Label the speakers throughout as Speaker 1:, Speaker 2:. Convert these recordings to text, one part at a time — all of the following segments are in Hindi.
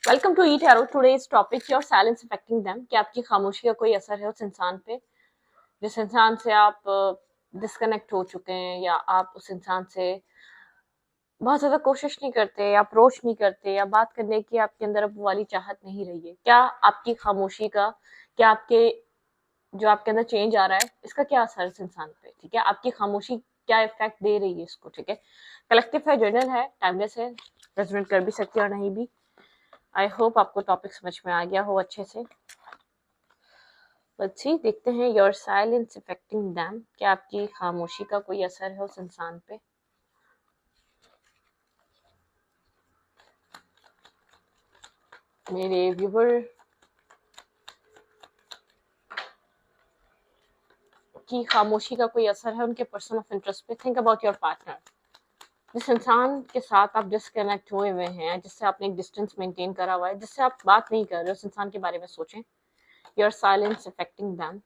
Speaker 1: Welcome to eat arrow. Today's topic your silence affecting them, कि आपकी खामोशी का कोई असर है उस इंसान पे जिस इंसान से आप डिस्कनेक्ट हो चुके हैं, या आप उस इंसान से बहुत ज्यादा कोशिश नहीं करते या अप्रोच नहीं करते, या बात करने की आपके अंदर अब वो वाली चाहत नहीं रही है। क्या आपकी खामोशी का, क्या आपके जो आपके अंदर चेंज आ रहा है, इसका क्या असर है इस इंसान पे? ठीक है, आपकी खामोशी क्या इफेक्ट दे रही है इसको? ठीक है, कलेक्टिव है, जर्नल है, टाइमलेस है, रेजोनेट कर भी सकती है और नहीं भी। आई होप आपको टॉपिक समझ में आ गया हो अच्छे से। लेट्स सी, देखते हैं योर साइलेंस अफेक्टिंग देम, क्या आपकी खामोशी का कोई असर है उस इंसान पे। मेरे व्यूवर की खामोशी का कोई असर है उनके पर्सन ऑफ इंटरेस्ट पे। थिंक अबाउट योर पार्टनर, जिस इंसान के साथ आप डिस्कनेक्ट हुए हुए हैं, जिससे आपने एक डिस्टेंस मेंटेन करा हुआ है, जिससे आप बात नहीं कर रहे, उस इंसान के बारे में सोचें। योर साइलेंस अफेक्टिंग देम,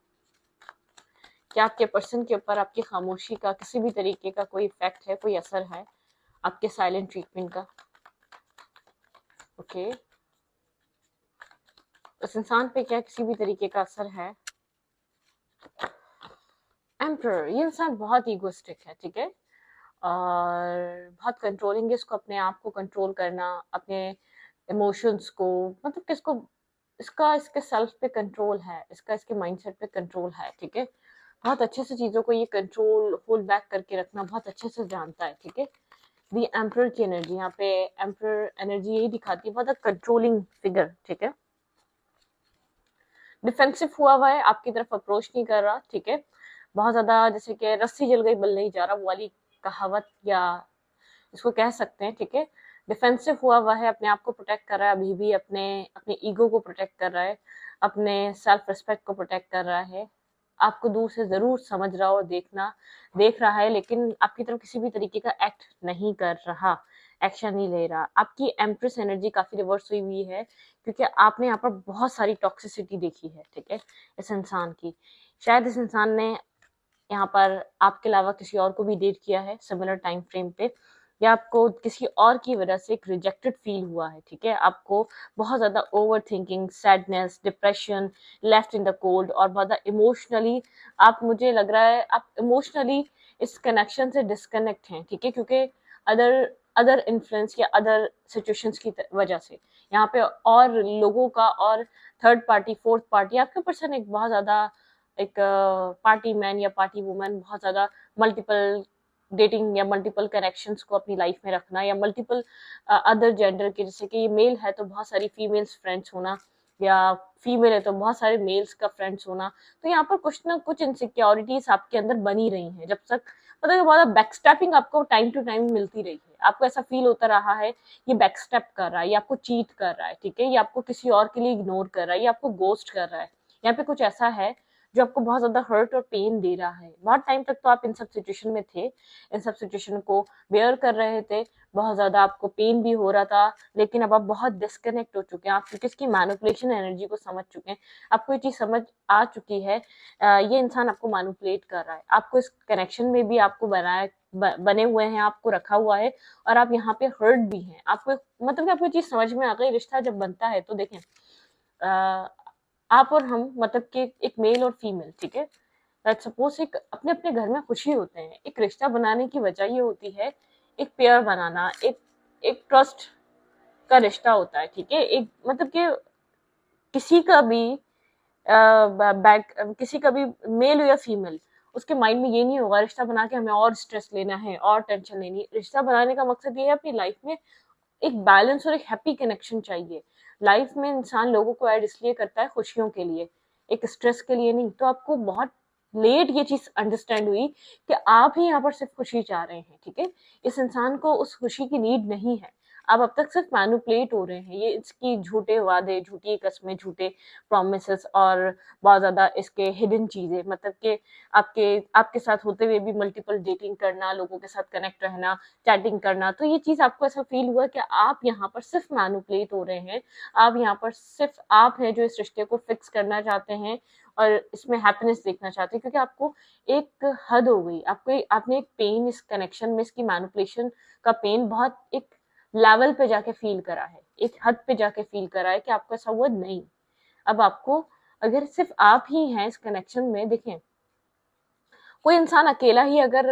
Speaker 1: क्या आपके पर्सन के ऊपर आपकी खामोशी का किसी भी तरीके का कोई इफेक्ट है, कोई असर है आपके साइलेंट ट्रीटमेंट का? ओके, उस इंसान पे क्या किसी भी तरीके का असर है? एम्पर, ये इंसान बहुत ईगोइस्टिक है, ठीक है, और बहुत कंट्रोलिंग है। इसको अपने आप को कंट्रोल करना, अपने इमोशंस को, मतलब किसको, इसका इसके सेल्फ पे कंट्रोल है, इसका इसके माइंडसेट पे कंट्रोल है, ठीक है। बहुत अच्छे से चीजों को ये कंट्रोल होल्ड बैक करके रखना बहुत अच्छे से जानता है, ठीक है। दी एम्पर की एनर्जी यहाँ पे, एम्पर एनर्जी यही दिखाती है, बहुत कंट्रोलिंग फिगर, ठीक है। डिफेंसिव हुआ है, आपकी तरफ अप्रोच नहीं कर रहा, ठीक है। बहुत ज्यादा, जैसे कि रस्सी जल गई बल नहीं जा रहा, वो वाली कहावत या इसको कह सकते हैं, ठीक है। डिफेंसिव हुआ है, अपने आप को प्रोटेक्ट कर रहा है, अभी भी अपने अपने ईगो को प्रोटेक्ट कर रहा है, अपने सेल्फ रिस्पेक्ट को प्रोटेक्ट कर रहा है। आपको दूर से जरूर समझ रहा और देख रहा है, लेकिन आपकी तरफ किसी भी तरीके का एक्ट नहीं कर रहा, एक्शन नहीं ले रहा। आपकी एम्प्रेस एनर्जी काफी रिवर्स हुई है, क्योंकि आपने यहाँ पर बहुत सारी टॉक्सिसिटी देखी है, ठीक है, इस इंसान की। शायद इस इंसान ने यहाँ पर आपके अलावा किसी और को भी डेट किया है सिमिलर टाइम फ्रेम पे, या आपको किसी और की वजह से एक रिजेक्टेड फील हुआ है, ठीक है। आपको बहुत ज्यादा over thinking, sadness, depression, left in the cold, और बहुत ज्यादा इमोशनली आप, मुझे लग रहा है आप इमोशनली इस कनेक्शन से डिस्कनेक्ट हैं, ठीक है, क्योंकि अदर अदर इन्फ्लुएंस या अदर सिचुएशंस की वजह से यहाँ पे और लोगों का, और थर्ड पार्टी, फोर्थ पार्टी, आपके पर्सन एक बहुत ज्यादा एक पार्टी मैन या पार्टी वुमन, बहुत ज्यादा मल्टीपल डेटिंग या मल्टीपल कनेक्शंस को अपनी लाइफ में रखना, या मल्टीपल अदर जेंडर के, जैसे कि ये मेल है तो बहुत सारी फीमेल्स फ्रेंड्स होना, या फीमेल है तो बहुत सारे मेल्स का फ्रेंड्स होना। तो यहाँ पर कुछ ना कुछ इनसिक्योरिटीज आपके अंदर बनी रही हैं, जब तक मतलब बहुत बैकस्टैपिंग आपको टाइम टू टाइम मिलती रही है, आपको ऐसा फील होता रहा है ये बैकस्टेप कर रहा है, ये आपको चीट कर रहा है, ठीक है, ये आपको किसी और के लिए इग्नोर कर रहा है, ये आपको गोस्ट कर रहा है। यहाँ पे कुछ ऐसा है जो आपको बहुत ज्यादा हर्ट और पेन दे रहा है। बहुत टाइम तक तो आप इन सब सिचुएशन में थे, इन सब सिचुएशन को बेयर कर रहे थे, बहुत ज्यादा आपको पेन भी हो रहा था, लेकिन अब आप बहुत डिस्कनेक्ट हो चुके हैं, आप क्योंकि इसकी मैनिपुलेशन एनर्जी को समझ चुके हैं, आपको ये चीज समझ आ चुकी है। ये इंसान आपको मैनिपुलेट कर रहा है, आपको इस कनेक्शन में भी आपको बने हुए हैं, आपको रखा हुआ है, और आप यहाँ पे हर्ट भी हैं। आपको मतलब कि आपको चीज समझ में आ गई, रिश्ता जब बनता है तो देखें, आप और हम, मतलब कि एक मेल और फीमेल, ठीक है, लेट्स सपोज एक अपने अपने घर में खुशी होते हैं, एक रिश्ता बनाने की वजह ये होती है, एक पेयर बनाना, एक एक ट्रस्ट का रिश्ता होता है, ठीक है। एक मतलब कि किसी का भी किसी का भी मेल हो या फीमेल, उसके माइंड में ये नहीं होगा रिश्ता बना के हमें और स्ट्रेस लेना है और टेंशन लेनी है। रिश्ता बनाने का मकसद ये है अपनी लाइफ में एक बैलेंस और एक हैप्पी कनेक्शन चाहिए। लाइफ में इंसान लोगों को ऐड इसलिए करता है खुशियों के लिए, एक स्ट्रेस के लिए नहीं। तो आपको बहुत लेट ये चीज अंडरस्टैंड हुई कि आप ही यहाँ पर सिर्फ खुशी चाह रहे हैं, ठीक है। इस इंसान को उस खुशी की नीड नहीं है। आप अब तक सिर्फ मैनुपुलेट हो रहे हैं, ये इसकी झूठे वादे, झूठी कस्में, झूठे प्रोमिस, और बहुत ज्यादा इसके हिडन चीजें, मतलब कि आपके आपके साथ होते हुए भी मल्टीपल डेटिंग करना, लोगों के साथ कनेक्ट रहना, चैटिंग करना। तो ये चीज आपको ऐसा फील हुआ कि आप यहाँ पर सिर्फ मैनुपुलेट हो रहे हैं, आप यहाँ पर सिर्फ आप हैं जो इस रिश्ते को फिक्स करना चाहते हैं और इसमें हैप्पीनेस देखना चाहते हैं, क्योंकि आपको एक हद हो गई, आपने एक पेन इस कनेक्शन में, इसकी मैनुपुलेशन का पेन बहुत एक लेवल पे जाके फील करा है, एक हद पे जाके फील करा है कि आपको ऐसा हुआ नहीं। अब आपको, अगर सिर्फ आप ही हैं इस कनेक्शन में, देखें कोई इंसान अकेला ही अगर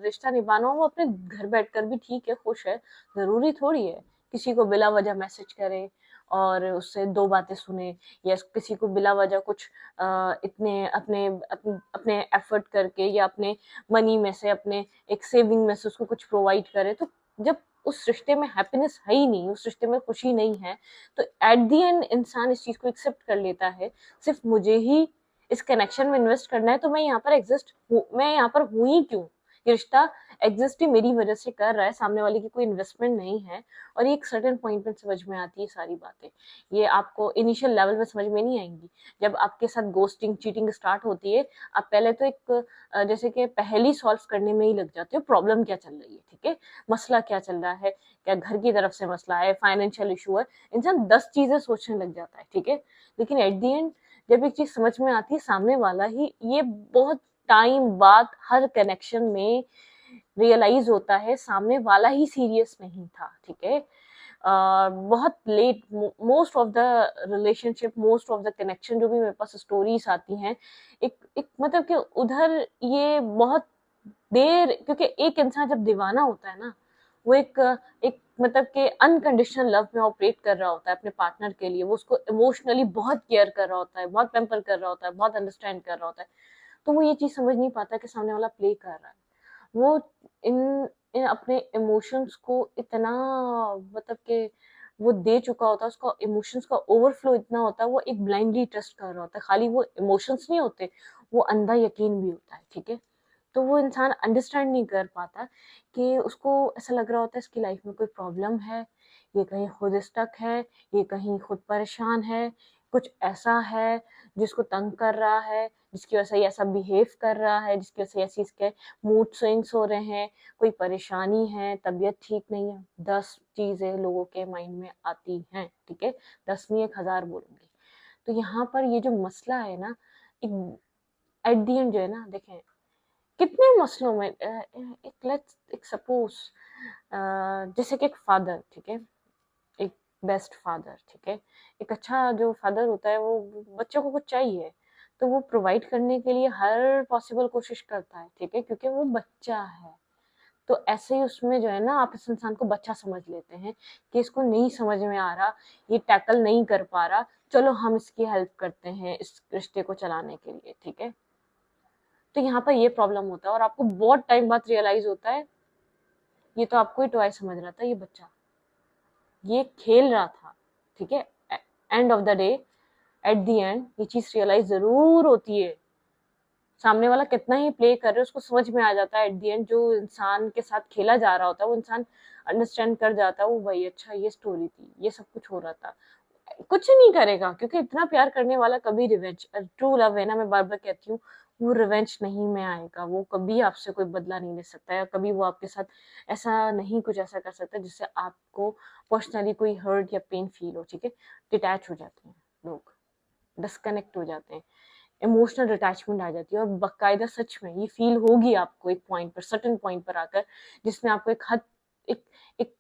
Speaker 1: रिश्ता निभाना हो, वो अपने घर बैठकर भी ठीक है, खुश है, जरूरी थोड़ी है किसी को बिला वजह मैसेज करे और उससे दो बातें सुने, या किसी को बिला वजह कुछ इतने अपने अपने, अपने एफर्ट करके या अपने मनी में से, अपने एक सेविंग में से उसको कुछ प्रोवाइड करे। तो जब उस रिश्ते में हैप्पीनेस है ही नहीं, उस रिश्ते में खुशी नहीं है, तो एट द एंड इंसान इस चीज को एक्सेप्ट कर लेता है, सिर्फ मुझे ही इस कनेक्शन में इन्वेस्ट करना है, तो मैं यहाँ पर एग्जिस्ट हूँ, मैं यहाँ पर हूँ ही क्यों? ये रिश्ता एग्जिस्ट ही मेरी वजह से कर रहा है, सामने वाले की कोई इन्वेस्टमेंट नहीं है। और ये एक सर्टेन पॉइंट पे समझ में आती है सारी बातें। ये आपको इनिशियल लेवल में समझ में नहीं आएंगी। जब आपके साथ गोस्टिंग चीटिंग स्टार्ट होती है, आप पहले तो एक जैसे कि पहली सॉल्व करने में ही लग जाते हो, प्रॉब्लम क्या चल रही है, ठीक है, मसला क्या चल रहा है, क्या घर की तरफ से मसला है, फाइनेंशियल इशू है, इंसान 10 चीजें सोचने लग जाता है, ठीक है। लेकिन एट द एंड जब एक चीज समझ में आती है, सामने वाला ही, ये बहुत टाइम बाद हर कनेक्शन में रियलाइज होता है सामने वाला ही सीरियस नहीं था, ठीक है। बहुत late, most of the relationship, most of the connection जो भी मेरे पास स्टोरीज आती हैं, एक मतलब कि उधर ये बहुत देर, क्योंकि एक इंसान जब दीवाना होता है ना, वो एक मतलब कि अनकंडीशनल लव में ऑपरेट कर रहा होता है अपने पार्टनर के लिए, वो उसको इमोशनली बहुत केयर कर रहा होता है, बहुत पैम्पर कर रहा होता है, बहुत अंडरस्टैंड कर रहा होता है। तो वो ये चीज समझ नहीं पाता कि सामने वाला प्ले कर रहा है। वो इन अपने इमोशंस को इतना, मतलब कि वो दे चुका होता है, उसका इमोशंस का ओवरफ्लो इतना होता है, वो एक ब्लाइंडली ट्रस्ट कर रहा होता है। खाली वो इमोशंस नहीं होते, वो अंधा यकीन भी होता है, ठीक है। तो वो इंसान अंडरस्टैंड नहीं कर पाता कि उसको ऐसा लग रहा होता है इसकी लाइफ में कोई प्रॉब्लम है, ये कहीं खुद स्टक है, ये कहीं खुद परेशान है, कुछ ऐसा है जिसको तंग कर रहा है, जिसकी वजह से ये ऐसा बिहेव कर रहा है, जिसकी वजह से ऐसी इसके मूड स्विंग्स हो रहे हैं, कोई परेशानी है, तबीयत ठीक नहीं है। 10 चीजें लोगों के माइंड में आती हैं, ठीक है, 10 नहीं 1000 बोलूंगी। तो यहाँ पर ये जो मसला है ना, एक एट दी एंड जो है ना, देखें कितने मसलों में एक सपोज जैसे कि एक फादर, ठीक है, एक बेस्ट फादर, ठीक है, एक अच्छा जो फादर होता है, वो बच्चों को कुछ चाहिए तो वो प्रोवाइड करने के लिए हर पॉसिबल कोशिश करता है, ठीक है, क्योंकि वो बच्चा है। तो ऐसे ही उसमें जो है ना, आप इस इंसान को बच्चा समझ लेते हैं कि इसको नहीं समझ में आ रहा, ये टैकल नहीं कर पा रहा, चलो हम इसकी हेल्प करते हैं इस रिश्ते को चलाने के लिए, ठीक है। तो यहाँ पर ये प्रॉब्लम होता है और आपको बहुत टाइम बाद रियलाइज होता है ये तो आपको ही टॉय समझ रहा था, ये बच्चा ये खेल रहा था, ठीक है। End of the day, at the end ये चीज रियलाइज जरूर होती है, सामने वाला कितना ही प्ले कर रहे है उसको समझ में आ जाता है एट द एंड, जो इंसान के साथ खेला जा रहा होता है वो इंसान अंडरस्टैंड कर जाता है, वो भाई अच्छा ये स्टोरी थी, ये सब कुछ हो रहा था। कुछ नहीं करेगा, क्योंकि इतना प्यार करने वाला कभी रिवेंज, ट्रू लव है ना, मैं बार बार कहती हूँ, वो रिवेंज नहीं में आएगा, वो कभी आपसे कोई बदला नहीं ले सकता है, कभी वो आपके साथ ऐसा नहीं कुछ ऐसा कर सकता जिससे आपको पर्सनली कोई हर्ट या पेन फील हो, ठीक है। डिटैच हो जाते हैं लोग, डिस्कनेक्ट हो जाते हैं, इमोशनल अटैचमेंट आ जाती है, और बाकायदा सच में ये फील होगी आपको एक पॉइंट पर, सर्टेन पॉइंट पर आकर, जिसमें आपको एक एक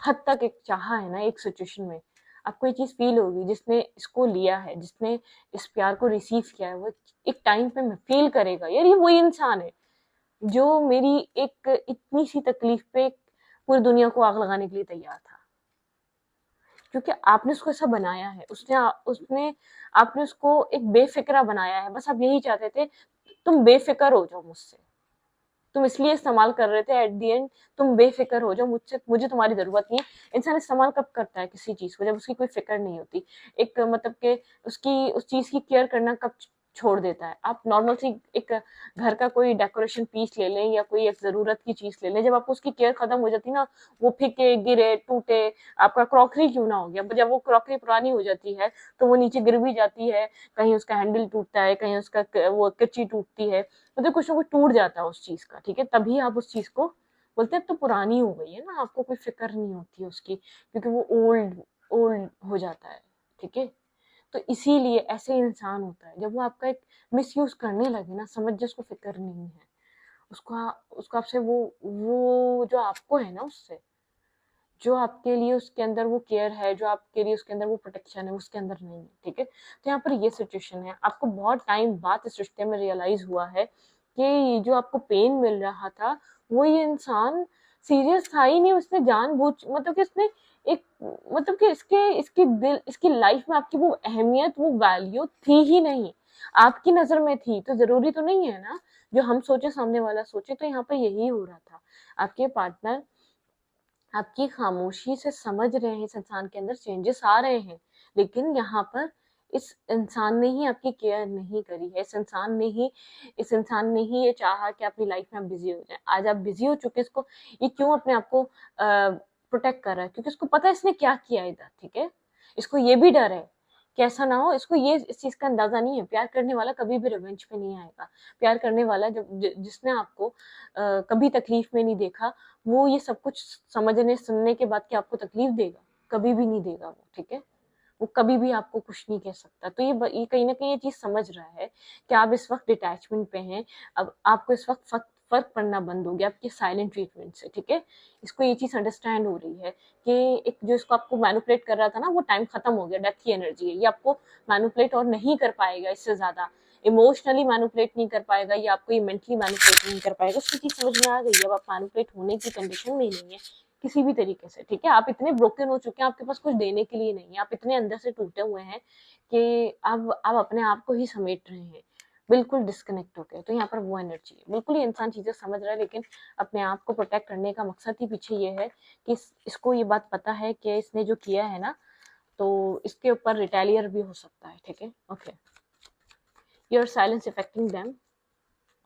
Speaker 1: हद तक एक चाहा है ना, एक सिचुएशन में आपको ये चीज फील होगी, जिसने इसको लिया है, जिसने इस प्यार को रिसीव किया है, वो एक टाइम पे फील करेगा यार ये वही इंसान है जो मेरी एक इतनी सी तकलीफ पे पूरी दुनिया को आग लगाने के लिए तैयार था, क्योंकि आपने उसको ऐसा बनाया है, उसने उसने आपने उसको एक बेफिक्रा बनाया है, बस आप यही चाहते थे तुम बेफिक्र हो जाओ मुझसे, तुम इसलिए इस्तेमाल कर रहे थे, एट दी एंड तुम बेफिक्र हो जाओ मुझसे, मुझे तुम्हारी जरूरत नहीं है। इंसान इस्तेमाल कब करता है किसी चीज को? जब उसकी कोई फिक्र नहीं होती, एक मतलब के उसकी उस चीज की केयर करना कब छोड़ देता है। आप नॉर्मल सी एक घर का कोई डेकोरेशन पीस ले लें या कोई एक जरूरत की चीज ले लें, जब आपको उसकी केयर खत्म हो जाती है ना, वो फिके गिरे टूटे, आपका क्रॉकरी क्यों ना हो गया, जब वो क्रॉकरी पुरानी हो जाती है तो वो नीचे गिर भी जाती है, कहीं उसका हैंडल टूटता है, कहीं उसका वो कच्ची टूटती है, मतलब कुछ ना कुछ टूट जाता है उस चीज का, ठीक है। तभी आप उस चीज को बोलते हैं तो पुरानी हो गई है ना, आपको कोई फिक्र नहीं होती है उसकी, क्योंकि वो ओल्ड ओल्ड हो जाता है, ठीक है। तो इसीलिए ऐसे इंसान होता है, जब वो आपका एक मिस यूज करने लगे ना, समझ जाए उसको फिक्र नहीं है, उसका उसको आपसे वो जो आपको है ना उससे जो आपके लिए उसके अंदर वो केयर है, जो आपके लिए उसके अंदर वो प्रोटेक्शन है, उसके अंदर नहीं है, ठीक है। तो यहाँ पर ये सिचुएशन है, आपको बहुत टाइम बाद इस रिश्ते में रियलाइज हुआ है कि जो आपको पेन मिल रहा था वो ये इंसान सीरियस था ही नहीं, उसने जानबूझ मतलब कि उसने एक मतलब कि इसकी लाइफ में आपकी वो अहमियत, वो वैल्यू थी ही नहीं, आपकी नजर में थी, तो जरूरी तो नहीं है ना जो हम सोचे सामने वाला सोचे। तो यहाँ पर यही हो रहा था, आपके पार्टनर आपकी खामोशी से समझ रहे हैं इस इंसान के अंदर चेंजेस आ रहे हैं, लेकिन यहाँ पर इस इंसान ने ही आपकी केयर नहीं करी है, इस इंसान ने ही ये चाहा कि अपनी लाइफ में आप बिजी हो जाए। आज आप बिजी हो चुके, इसको ये क्यों अपने आप को प्रोटेक्ट कर रहा है, क्योंकि इसको पता है इसने क्या किया इधर, ठीक है। इसको ये भी डर है कि ऐसा ना हो, इसको ये इस चीज का अंदाजा नहीं है, प्यार करने वाला कभी भी रिवेंज पे नहीं आएगा। प्यार करने वाला जिसने आपको कभी तकलीफ में नहीं देखा, वो ये सब कुछ समझने सुनने के बाद कि आपको तकलीफ देगा, कभी भी नहीं देगा वो, ठीक है। वो कभी भी आपको कुछ नहीं कह सकता। तो ये कहीं ना कहीं ये चीज समझ रहा है कि आप इस वक्त डिटैचमेंट पे हैं। अब आपको इस वक्त फर्क पड़ना बंद हो गया आपके साइलेंट ट्रीटमेंट से, ठीक है। इसको ये चीज अंडरस्टैंड हो रही है कि एक जो इसको आपको मैनिपुलेट कर रहा था ना, वो टाइम खत्म हो गया, डेथ की एनर्जी है, ये आपको मैनिपुलेट और नहीं कर पाएगा, इससे ज्यादा इमोशनली मैनिपुलेट नहीं कर पाएगा, या आपको ये मेंटली मैनिपुलेट नहीं कर पाएगा। उसकी चीज समझ में आ गई है, अब आप मैनिपुलेट होने की कंडीशन में ही नहीं है किसी भी तरीके से, ठीक है। आप इतने ब्रोकन हो चुके हैं, आपके पास कुछ देने के लिए नहीं है, आप इतने अंदर से टूटे हुए हैं कि अब आप अपने आप को ही समेट रहे हैं, बिल्कुल डिस्कनेक्ट हो गए। तो यहाँ पर वो एनर्जी है, बिल्कुल ये इंसान चीजें समझ रहा है, लेकिन अपने आप को प्रोटेक्ट करने का मकसद ही पीछे ये है कि इसको ये बात पता है कि इसने जो किया है ना, तो इसके ऊपर रिटेलियर भी हो सकता है, ठीक है। Okay, your silence affecting them,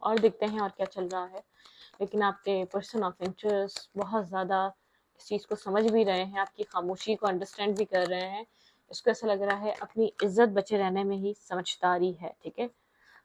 Speaker 1: और देखते हैं और क्या चल रहा है। लेकिन आपके पर्सन ऑफ इंटरेस्ट बहुत ज़्यादा इस चीज़ को समझ भी रहे हैं, आपकी खामोशी को अंडरस्टैंड भी कर रहे हैं। इसको ऐसा लग रहा है अपनी इज्जत बचे रहने में ही समझदारी है, ठीक है।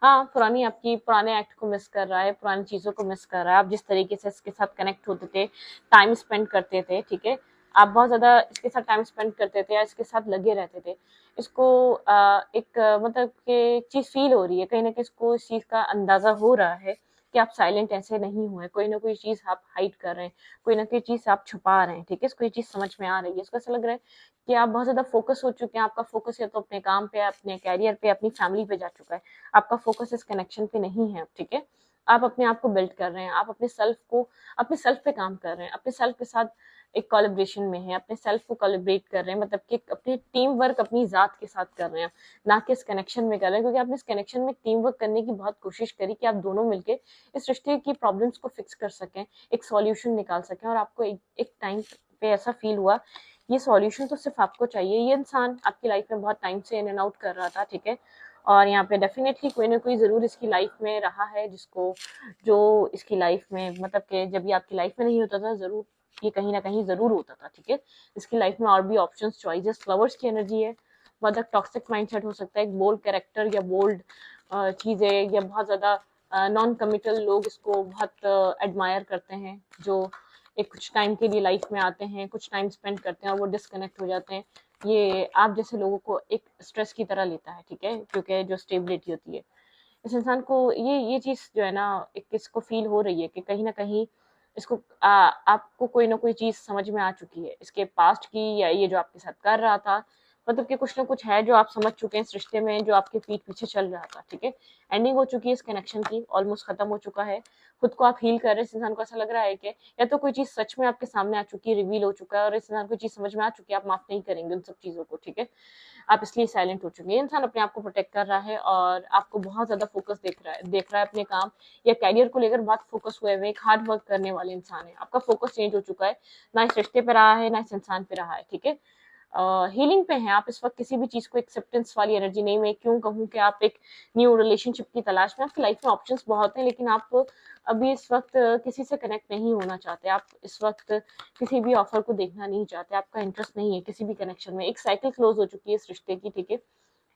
Speaker 1: हाँ, पुराने एक्ट को मिस कर रहा है, पुरानी चीज़ों को मिस कर रहा है। आप जिस तरीके से इसके साथ कनेक्ट होते थे, टाइम स्पेंड करते थे, ठीक है। आप बहुत ज़्यादा इसके साथ टाइम स्पेंड करते थे या इसके साथ लगे रहते थे। इसको मतलब कि चीज़ फील हो रही है, कहीं ना कहीं इसको इस चीज़ का अंदाज़ा हो रहा है कि आप साइलेंट ऐसे नहीं हुए, कोई ना कोई चीज़ आप हाइड कर रहे हैं, कोई ना कोई चीज़ आप छुपा रहे हैं, ठीक है। इसको ये चीज़ समझ में आ रही है, इसको ऐसा लग रहा है कि आप बहुत ज़्यादा फोकस हो चुके हैं, आपका फोकस या तो अपने काम पे, अपने कैरियर पे, अपनी फैमिली पे जा चुका है, आपका फोकस इस कनेक्शन पे नहीं है, ठीक है। आप अपने आप को बिल्ड कर रहे हैं, आप अपने सेल्फ पे काम कर रहे हैं, अपने सेल्फ के साथ एक कोलैबोरेशन में है, अपने सेल्फ को कोलैबोरेट कर रहे हैं, मतलब कि अपने टीम वर्क अपनी जात के साथ कर रहे हैं, ना कि इस कनेक्शन में कर रहे हैं। क्योंकि आपने इस कनेक्शन में टीम वर्क करने की बहुत कोशिश करी कि आप दोनों मिलके इस रिश्ते की प्रॉब्लम्स को फिक्स कर सकें, एक सॉल्यूशन निकाल सकें, और आपको एक टाइम पे ऐसा फील हुआ ये सॉल्यूशन तो सिर्फ आपको चाहिए। ये इंसान आपकी लाइफ में बहुत टाइम से इन एंड आउट कर रहा था, ठीक है। और यहाँ पे डेफिनेटली कोई ना कोई जरूर इसकी लाइफ में रहा है जिसको जो इसकी लाइफ में मतलब कि जब ये आपकी लाइफ में नहीं होता था, जरूर ये कहीं ना कहीं जरूर होता था, ठीक है। इसकी लाइफ में और भी ऑप्शंस, चॉइसेस, फ्लावर्स की एनर्जी है, बहुत टॉक्सिक माइंडसेट हो सकता है, एक बोल्ड कैरेक्टर या बोल्ड चीजें, या बहुत ज्यादा नॉन कमिटल लोग इसको बहुत एडमायर करते हैं, जो एक कुछ टाइम के लिए लाइफ में आते हैं, कुछ टाइम स्पेंड करते हैं और वो डिस्कनेक्ट हो जाते हैं। ये आप जैसे लोगों को एक स्ट्रेस की तरह लेता है, ठीक है, क्योंकि जो स्टेबिलिटी होती है इस इंसान को, ये चीज जो है ना, एक इसको फील हो रही है कि कहीं ना कहीं इसको आपको कोई ना कोई चीज समझ में आ चुकी है इसके पास्ट की, या ये जो आपके साथ कर रहा था, मतलब कि कुछ ना कुछ है जो आप समझ चुके हैं इस रिश्ते में, जो आपके पीठ पीछे चल रहा था, ठीक है। एंडिंग हो चुकी है इस कनेक्शन की, ऑलमोस्ट खत्म हो चुका है, खुद को आप हील कर रहे हैं। इस इंसान को ऐसा लग रहा है कि या तो कोई चीज सच में आपके सामने आ चुकी है, रिवील हो चुका है, और इस इंसान को चीज समझ में आ चुकी है, आप माफ नहीं करेंगे उन सब चीजों को, ठीक है। आप इसलिए साइलेंट हो चुके हैं। इंसान अपने आप को प्रोटेक्ट कर रहा है और आपको बहुत ज्यादा फोकस देख रहा है अपने काम या कैरियर को लेकर, बहुत फोकस हुए हुए एक हार्ड वर्क करने वाले इंसान है। आपका फोकस चेंज हो चुका है, ना इस रिश्ते पे रहा है, ना इस इंसान पे रहा है, ठीक है। हीलिंग पे हैं आप इस वक्त, किसी भी चीज को एक्सेप्टेंस वाली एनर्जी नहीं। मैं क्यों कहूँ कि आप एक न्यू रिलेशनशिप की तलाश में, आपकी लाइफ में ऑप्शंस बहुत हैं, लेकिन आप अभी इस वक्त किसी से कनेक्ट नहीं होना चाहते, आप इस वक्त किसी भी ऑफर को देखना नहीं चाहते, आपका इंटरेस्ट नहीं है किसी भी कनेक्शन में। एक साइकिल क्लोज हो चुकी है इस रिश्ते की, ठीक है।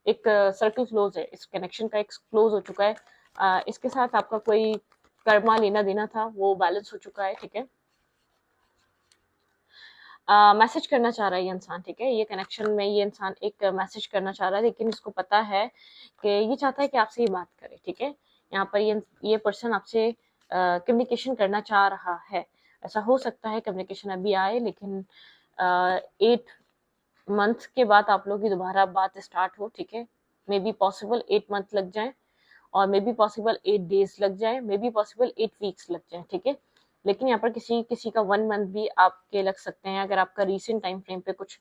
Speaker 1: एक सर्कल क्लोज है इस कनेक्शन का, एक क्लोज हो चुका है। इसके साथ आपका कोई कर्मा लेना देना था, वो बैलेंस हो चुका है, ठीक है। मैसेज करना चाह रहा है ये इंसान, ठीक है। ये कनेक्शन में ये इंसान एक मैसेज करना चाह रहा है, लेकिन इसको पता है कि ये चाहता है कि आपसे ये बात करे, ठीक है। यहाँ पर ये पर्सन आपसे कम्युनिकेशन करना चाह रहा है। ऐसा हो सकता है कम्युनिकेशन अभी आए, लेकिन 8 मंथ के बाद आप लोग की दोबारा बात स्टार्ट हो, ठीक है। मे बी पॉसिबल 8 मंथ लग जाए, और मे बी पॉसिबल 8 डेज लग जाए, मे बी पॉसिबल 8 वीक्स लग जाए, ठीक है। लेकिन यहाँ पर किसी किसी का 1 मंथ भी आपके लग सकते हैं, अगर आपका रिसेंट टाइम फ्रेम पे कुछ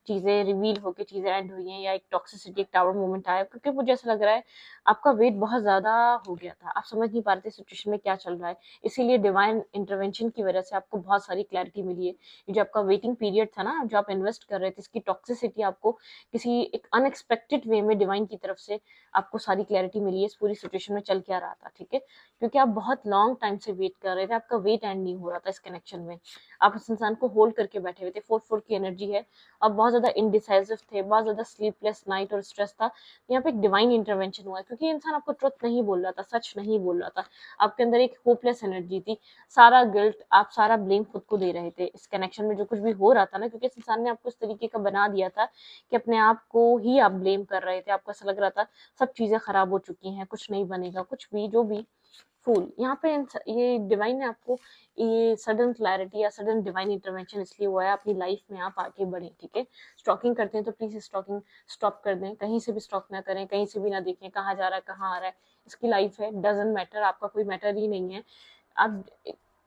Speaker 1: चीजें रिवील होकर चीजें एंड हुई हैं, या एक टॉक्सिसिटी, एक टावर मोमेंट आया, क्योंकि मुझे ऐसा लग रहा है आपका वेट बहुत ज्यादा हो गया था, आप समझ नहीं पा रहे थे सिचुएशन में क्या चल रहा है। इसीलिए डिवाइन इंटरवेंशन की वजह से आपको बहुत सारी क्लैरिटी मिली है। ये जो आपका वेटिंग पीरियड था ना, जो आप इन्वेस्ट कर रहे थे, इसकी टॉक्सिसिटी आपको किसी एक अनएक्सपेक्टेड वे में डिवाइन की तरफ से आपको सारी क्लैरिटी मिली है इस पूरी सिचुएशन में चल क्या रहा था, ठीक है। क्योंकि आप बहुत लॉन्ग टाइम से वेट कर रहे थे, आपका वेट एंड नहीं हो रहा था इस कनेक्शन में, आप इस इंसान को होल्ड करके बैठे हुए थे। 4-4 की एनर्जी है, आप बहुत ज्यादा इनडिसाइसिव थे, बहुत ज्यादा स्लीपलेस नाइट और स्ट्रेस था। यहाँ पे एक डिवाइन इंटरवेंशन हुआ है, क्योंकि ये इंसान आपको ट्रुथ नहीं बोल रहा था, सच नहीं बोल रहा था। आपके अंदर एक होपलेस एनर्जी थी, सारा गिल्ट, आप सारा ब्लेम खुद को दे रहे थे इस कनेक्शन में जो कुछ भी हो रहा था ना, क्योंकि इस इंसान ने आपको इस तरीके का बना दिया था कि अपने आप को ही आप ब्लेम कर रहे थे। आपको ऐसा लग रहा था सब चीजें खराब हो चुकी हैं, कुछ नहीं बनेगा, कुछ भी जो भी फूल। यहाँ पे ये डिवाइन ने आपको ये सडन क्लैरिटी या सडन डिवाइन इंटरवेंशन इसलिए हुआ है, अपनी लाइफ में आप आगे बढ़े, ठीक है। स्टॉकिंग करते हैं तो प्लीज स्टॉकिंग स्टॉप कर दें, कहीं से भी स्टॉक ना करें, कहीं से भी ना देखें कहाँ जा रहा है कहाँ आ रहा है। इसकी लाइफ है, डजंट मैटर, आपका कोई मैटर ही नहीं है। आप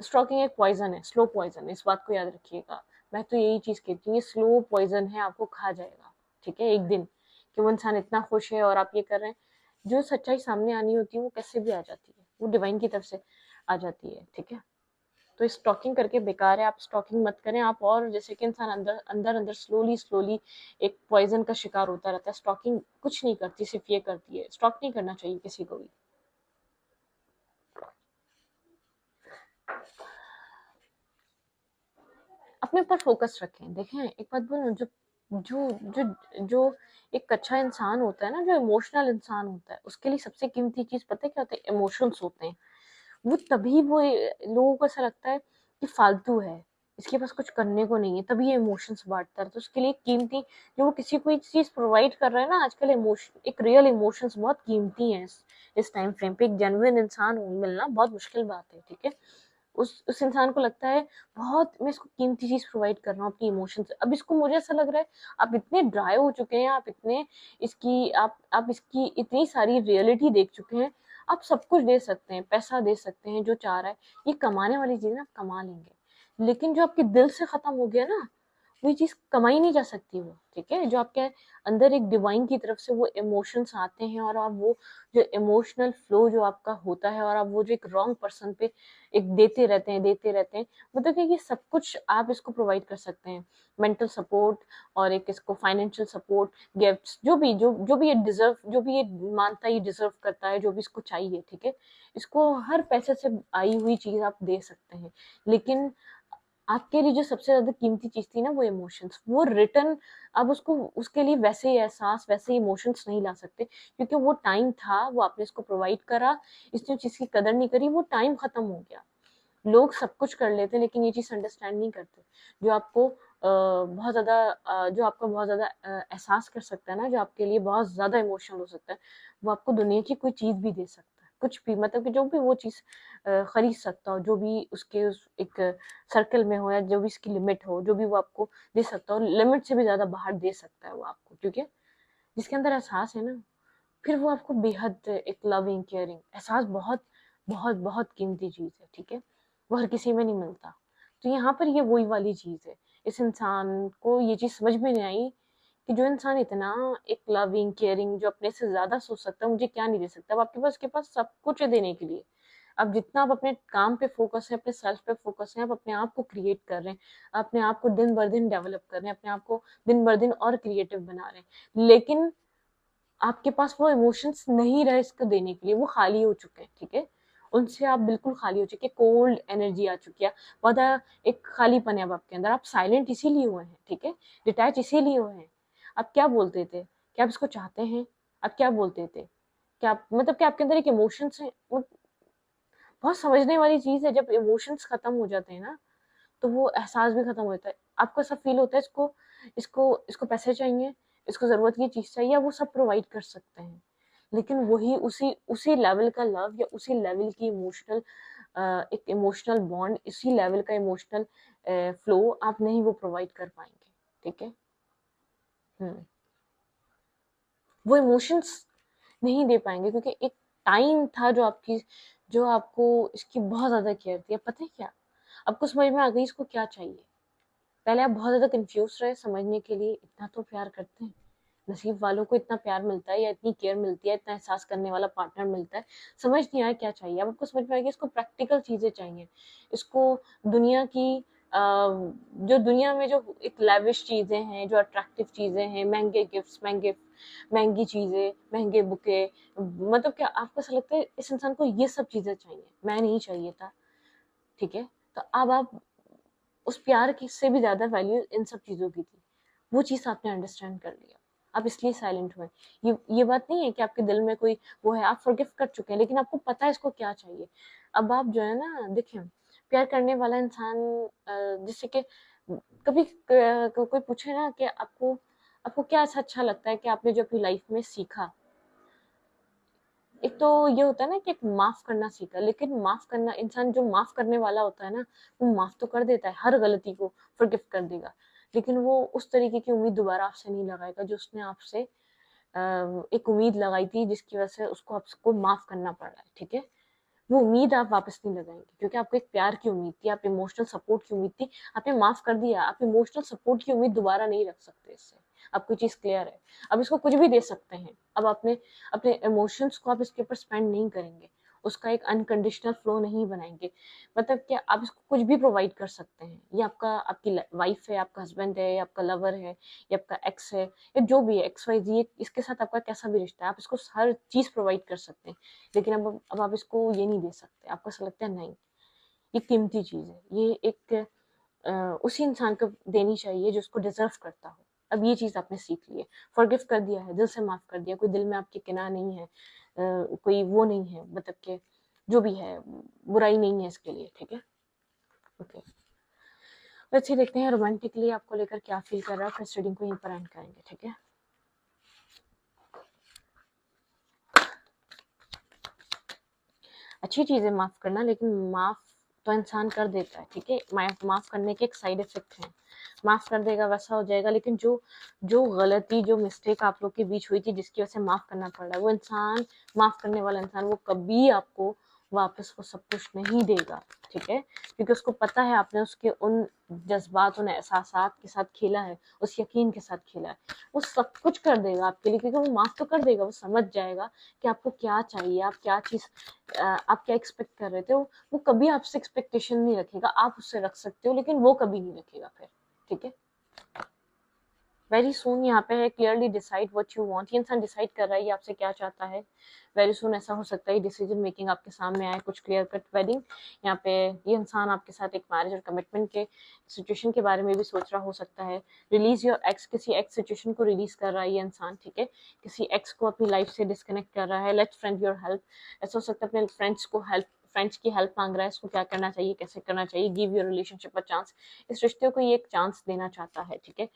Speaker 1: स्टॉकिंग एक पॉइजन है, स्लो पॉइजन है, इस बात को याद रखिएगा। मैं तो यही चीज कहती हूँ, ये स्लो पॉइजन है, आपको खा जाएगा, ठीक है, एक दिन। कि वो इंसान इतना खुश है और आप ये कर रहे हैं, जो सच्चाई सामने आनी होती है वो कैसे भी आ जाती है, वो डिवाइन की तरफ से आ जाती है, ठीक है। तो स्टॉकिंग करके बेकार है, आप स्टॉकिंग मत करें। आप और जैसे कि इंसान अंदर अंदर अंदर स्लोली स्लोली एक पॉइजन का शिकार होता रहता है। स्टॉकिंग कुछ नहीं करती, सिर्फ ये करती है, स्टॉक नहीं करना चाहिए किसी को भी। अपने ऊपर फोकस रखें। देखें, एक बात बोलूं, जो जो जो जो एक अच्छा इंसान होता है ना, जो इमोशनल इंसान होता है, उसके लिए सबसे कीमती चीज पता है क्या होता है? इमोशंस होते हैं। वो तभी वो लोगों को ऐसा लगता है कि फालतू है, इसके पास कुछ करने को नहीं है, तभी ये इमोशंस बांटता है। तो उसके लिए कीमती, जो वो किसी को एक चीज प्रोवाइड कर रहा है ना आजकल, इमोशन, एक रियल इमोशंस बहुत कीमती है। इस टाइम फ्रेम पे एक जेन्युइन इंसान मिलना बहुत मुश्किल बात है, ठीक है। उस इंसान को लगता है बहुत, मैं इसको कीमती चीज प्रोवाइड कर रहा हूँ, अपनी इमोशंस। अब इसको, मुझे ऐसा लग रहा है आप इतने ड्राई हो चुके हैं, आप इतने इसकी आप इसकी इतनी सारी रियलिटी देख चुके हैं, आप सब कुछ दे सकते हैं, पैसा दे सकते हैं, जो चाह रहा है, ये कमाने वाली चीज ना आप कमा लेंगे। लेकिन जो आपके दिल से खत्म हो गया ना, वो चीज कमाई नहीं जा सकती वो, ठीक है। जो आपके अंदर एक डिवाइन की तरफ से वो इमोशंस आते हैं, और आप वो जो इमोशनल फ्लो जो आपका होता है, और आप वो जो एक रॉन्ग पर्सन पे एक देते रहते हैं, मतलब कि ये सब कुछ आप इसको प्रोवाइड कर सकते हैं। मेंटल सपोर्ट, और एक इसको फाइनेंशियल सपोर्ट, गिफ्ट्स, जो भी ये डिजर्व, जो भी ये मानता है, ये डिजर्व करता है, जो भी इसको चाहिए, ठीक है। इसको हर पैसे से आई हुई चीज आप दे सकते हैं। लेकिन आपके लिए जो सबसे ज्यादा कीमती चीज थी ना, वो इमोशंस, वो रिटर्न अब उसको, उसके लिए वैसे ही एहसास, वैसे ही इमोशंस नहीं ला सकते, क्योंकि वो टाइम था, वो आपने इसको प्रोवाइड करा, इसने चीज की कदर नहीं करी, वो टाइम खत्म हो गया। लोग सब कुछ कर लेते हैं, लेकिन ये चीज अंडरस्टैंड नहीं करते। जो आपको बहुत ज्यादा जो आपका बहुत ज्यादा एहसास कर सकता है ना, जो आपके लिए बहुत ज्यादा इमोशनल हो सकता है, वो आपको दुनिया की कोई चीज भी दे सकता है, कुछ भी, मतलब कि जो भी वो चीज खरीद सकता हो, जो भी उसके उस एक सर्कल में हो, या जो भी इसकी लिमिट हो, जो भी वो आपको दे सकता हो, लिमिट से भी ज्यादा बाहर दे सकता है वो आपको, क्योंकि जिसके अंदर एहसास है ना, फिर वो आपको बेहद एक लविंग केयरिंग एहसास, बहुत बहुत बहुत कीमती चीज है, ठीक है। वो हर किसी में नहीं मिलता। तो यहाँ पर ये वही वाली चीज है। इस इंसान को ये चीज समझ में नहीं आई कि जो इंसान इतना एक लविंग केयरिंग, जो अपने से ज्यादा सोच सकता है, मुझे क्या नहीं दे सकता। अब आपके पास, के पास सब कुछ है देने के लिए। अब जितना आप अपने काम पे फोकस है, अपने सेल्फ पे फोकस है, आप अपने आप को क्रिएट कर रहे हैं, अपने आप को दिन बर दिन डेवलप कर रहे हैं, अपने आप को दिन बर दिन और क्रिएटिव बना रहे हैं। लेकिन आपके पास वो इमोशंस नहीं रहे इसको देने के लिए, वो खाली हो चुके हैं, ठीक है। उनसे आप बिल्कुल खाली हो चुके हैं, कोल्ड एनर्जी आ चुकी है, बहुत एक खालीपन है अब आपके अंदर। आप साइलेंट इसीलिए हुए हैं, ठीक है, डिटैच इसीलिए हुए हैं। आप क्या बोलते थे, क्या आप इसको चाहते हैं? आप क्या बोलते थे, क्या आप, मतलब कि आपके अंदर एक इमोशंस है, बहुत समझने वाली चीज है। जब इमोशंस खत्म हो जाते हैं ना, तो वो एहसास भी खत्म होता है। आपको ऐसा फील होता है इसको इसको इसको पैसे चाहिए, इसको जरूरत की चीज चाहिए, वो सब प्रोवाइड कर सकते हैं। लेकिन वही उसी उसी लेवल का लव, या उसी लेवल की इमोशनल एक इमोशनल बॉन्ड, इसी लेवल का इमोशनल फ्लो आप नहीं वो प्रोवाइड कर पाएंगे, ठीक है। वो इमोशंस नहीं दे पाएंगे, क्योंकि एक टाइम था जो आपको इसकी बहुत ज्यादा केयर थी। अब पता है क्या, आपको समझ में आ गई इसको क्या चाहिए। पहले आप बहुत ज्यादा कंफ्यूज रहे समझने के लिए, इतना तो प्यार करते हैं, नसीब वालों को इतना प्यार मिलता है या इतनी केयर मिलती है, इतना एहसास करने वाला पार्टनर मिलता है, समझ नहीं आया क्या चाहिए। अब आपको समझ में आएगी इसको प्रैक्टिकल चीजें चाहिए, इसको दुनिया की जो दुनिया में जो एक लैविश चीजें हैं, जो अट्रैक्टिव चीजें हैं, महंगे गिफ्ट्स, महंगी चीजें, महंगे बुके, मतलब क्या आपको ऐसा लगता है इस इंसान को ये सब चीजें चाहिए, मैं नहीं चाहिए था, ठीक है। तो अब आप उस प्यार की से भी ज्यादा वैल्यू इन सब चीजों की थी, वो चीज आपने अंडरस्टैंड कर लिया, आप इसलिए साइलेंट हुए। ये बात नहीं है कि आपके दिल में कोई वो है, आप फॉरगिव कर चुके हैं, लेकिन आपको पता है इसको क्या चाहिए। अब आप जो है ना, देखिए, प्यार करने वाला इंसान जिससे कि कभी कोई पूछे ना कि आपको आपको क्या ऐसा अच्छा लगता है कि आपने जो अपनी लाइफ में सीखा। एक तो ये होता है ना कि एक माफ करना सीखा, लेकिन माफ करना, इंसान जो माफ करने वाला होता है ना, वो माफ तो कर देता है, हर गलती को फॉरगिव कर देगा, लेकिन वो उस तरीके की उम्मीद दोबारा आपसे नहीं लगाएगा जो उसने आपसे एक उम्मीद लगाई थी, जिसकी वजह से उसको आपको माफ करना पड़ रहा है, ठीक है। वो उम्मीद आप वापस नहीं लगाएंगे, क्योंकि आपको एक प्यार की उम्मीद थी, आप इमोशनल सपोर्ट की उम्मीद थी, आपने माफ कर दिया, आप इमोशनल सपोर्ट की उम्मीद दोबारा नहीं रख सकते इससे। आपको चीज क्लियर है, अब इसको कुछ भी दे सकते हैं, अब आपने अपने इमोशंस को आप इसके ऊपर स्पेंड नहीं करेंगे, उसका एक अनकंडीशनल फ्लो नहीं बनाएंगे, मतलब क्या आप इसको कुछ भी प्रोवाइड कर सकते हैं। ये आपका, आपकी वाइफ है, आपका हस्बैंड है, या आपका लवर है, या आपका एक्स है, या जो भी है, एक्स वाई जी, इसके साथ आपका कैसा भी रिश्ता है, आप इसको हर चीज प्रोवाइड कर सकते हैं, लेकिन अब आप इसको ये नहीं दे सकते। आपको ऐसा लगता है नहीं, ये कीमती चीज है, ये एक उसी इंसान को देनी चाहिए जो उसको डिजर्व करता हो। अब ये चीज आपने सीख ली है, फॉरगिव कर दिया है, दिल से माफ कर दिया, कोई दिल में आपके किना नहीं है, कोई वो नहीं है, मतलब कि जो भी है बुराई नहीं है इसके लिए, ठीक है। ओके, अच्छी देखते हैं रोमांटिकली आपको लेकर क्या फील कर रहा है, फिर रीडिंग को यहीं पर एंड करेंगे, ठीक है। अच्छी चीज है माफ करना, लेकिन माफ तो इंसान कर देता है, ठीक है। माफ करने के एक साइड इफेक्ट है, माफ कर देगा वैसा हो जाएगा, लेकिन जो जो गलती, जो मिस्टेक आप लोग के बीच हुई थी, जिसकी वजह से माफ करना पड़ रहा है, वो इंसान, माफ करने वाला इंसान, वो कभी आपको वापस वो सब कुछ नहीं देगा, ठीक है, क्योंकि उसको पता है आपने उसके उन जज्बात, उन एहसासात के साथ खेला है, उस यकीन के साथ खेला है। वो सब कुछ कर देगा आपके लिए, क्योंकि वो माफ तो कर देगा, वो समझ जाएगा कि आपको क्या चाहिए, आप क्या चीज, आप क्या एक्सपेक्ट कर रहे थे। वो कभी आपसे एक्सपेक्टेशन नहीं रखेगा, आप उससे रख सकते हो, लेकिन वो कभी नहीं रखेगा फिर, ठीक है। वेरी सून यहाँ पे है, clearly decide what you want, ये इंसान डिसाइड कर रहा है ये आपसे क्या चाहता है। वेरी सून ऐसा हो सकता है डिसीजन मेकिंग आपके सामने आए, कुछ क्लियर कट वेडिंग। यहाँ पे ये इंसान आपके साथ एक मैरिज और कमिटमेंट के सिचुएशन के बारे में भी सोच रहा हो सकता है। रिलीज योर एक्स, किसी एक्स सिचुएशन को रिलीज कर रहा है ये इंसान, ठीक है, किसी एक्स को अपनी लाइफ से डिस्कनेक्ट कर रहा है। लेट फ्रेंड योर हेल्प, ऐसा हो सकता है अपने फ्रेंड्स को हेल्प, फ्रेंड्स की हेल्प मांग रहा है, इसको क्या करना चाहिए, कैसे करना चाहिए। Give your relationship a chance, इस रिश्ते को ये एक चांस देना चाहता है, ठीक है।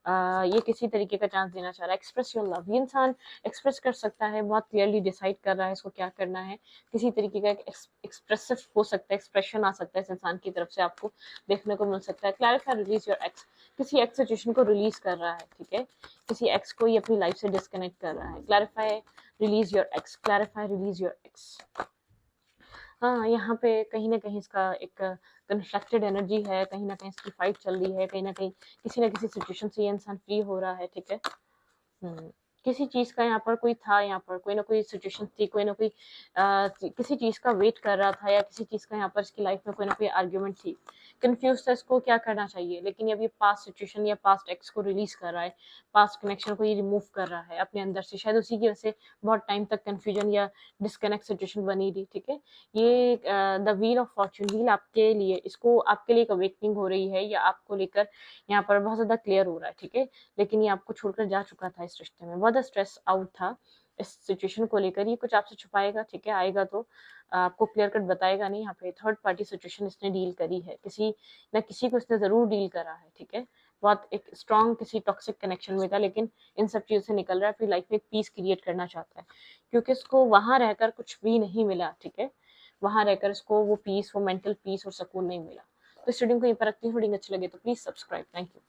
Speaker 1: ये किसी तरीके का चांस देना चाह रहा है। एक्सप्रेस योर लव, ये इंसान एक्सप्रेस कर सकता है, बहुत क्लियरली डिसाइड कर रहा है इसको क्या करना है, किसी तरीके का एक्सप्रेसिव हो सकता है, एक्सप्रेशन आ सकता है इस इंसान की तरफ से, आपको देखने को मिल सकता है। क्लैरिफाई रिलीज योर एक्स, किसी एक्स सिचुएशन को रिलीज कर रहा है, ठीक है, किसी एक्स को ये अपनी लाइफ से डिस्कनेक्ट कर रहा है। Clarify release your x, clarify release your x. हाँ, यहाँ पे कहीं ना कहीं इसका एक कंस्ट्रक्टेड एनर्जी है, कहीं ना कहीं इसकी फाइट चल रही है, कहीं ना कहीं किसी ना किसी सिचुएशन से ये इंसान फ्री हो रहा है, ठीक है। किसी चीज का यहाँ पर कोई था, यहाँ पर कोई ना कोई सिचुएशन थी, कोई ना कोई किसी चीज का वेट कर रहा था, या किसी चीज का यहाँ पर इसकी लाइफ में कोई ना कोई आर्ग्यूमेंट थी, कंफ्यूज था इसको क्या करना चाहिए, लेकिन अब ये पास्ट सिचुएशन या पास्ट एक्स को रिलीज कर रहा है, पास्ट कनेक्शन को ये रिमूव कर रहा है अपने अंदर से, शायद उसी की वजह से बहुत टाइम तक कंफ्यूजन या डिस्कनेक्ट सिचुएशन बनी रही, ठीक है। ये the wheel of Fortune, wheel आपके लिए, इसको आपके लिए एक अवेकनिंग हो रही है, या आपको लेकर यहाँ पर बहुत ज्यादा क्लियर हो रहा है, ठीक है, लेकिन ये आपको छोड़कर जा चुका था इस रिश्ते में, बहुत स्ट्रेस आउट था इस सिचुएशन को लेकर, ये कुछ आपसे छुपाएगा, ठीक है, आएगा तो आपको क्लियर कट बताएगा नहीं। यहाँ पे थर्ड पार्टी सिचुएशन इसने डील करी है, किसी न किसी को इसने जरूर डील करा है, ठीक है, बहुत एक स्ट्रॉन्ग किसी टॉक्सिक कनेक्शन में था, लेकिन इन सब चीजों से निकल रहा है, अपनी लाइफ में एक पीस क्रिएट करना चाहता है, क्योंकि इसको वहां रहकर कुछ भी नहीं मिला, ठीक है, वहां रहकर इसको वो पीस, वो मेंटल पीस और सुकून नहीं मिला, तो इस रीडिंग को यहीं पर रखती हूँ। रीडिंग अच्छी लगे तो प्लीज सब्सक्राइब। Thank you.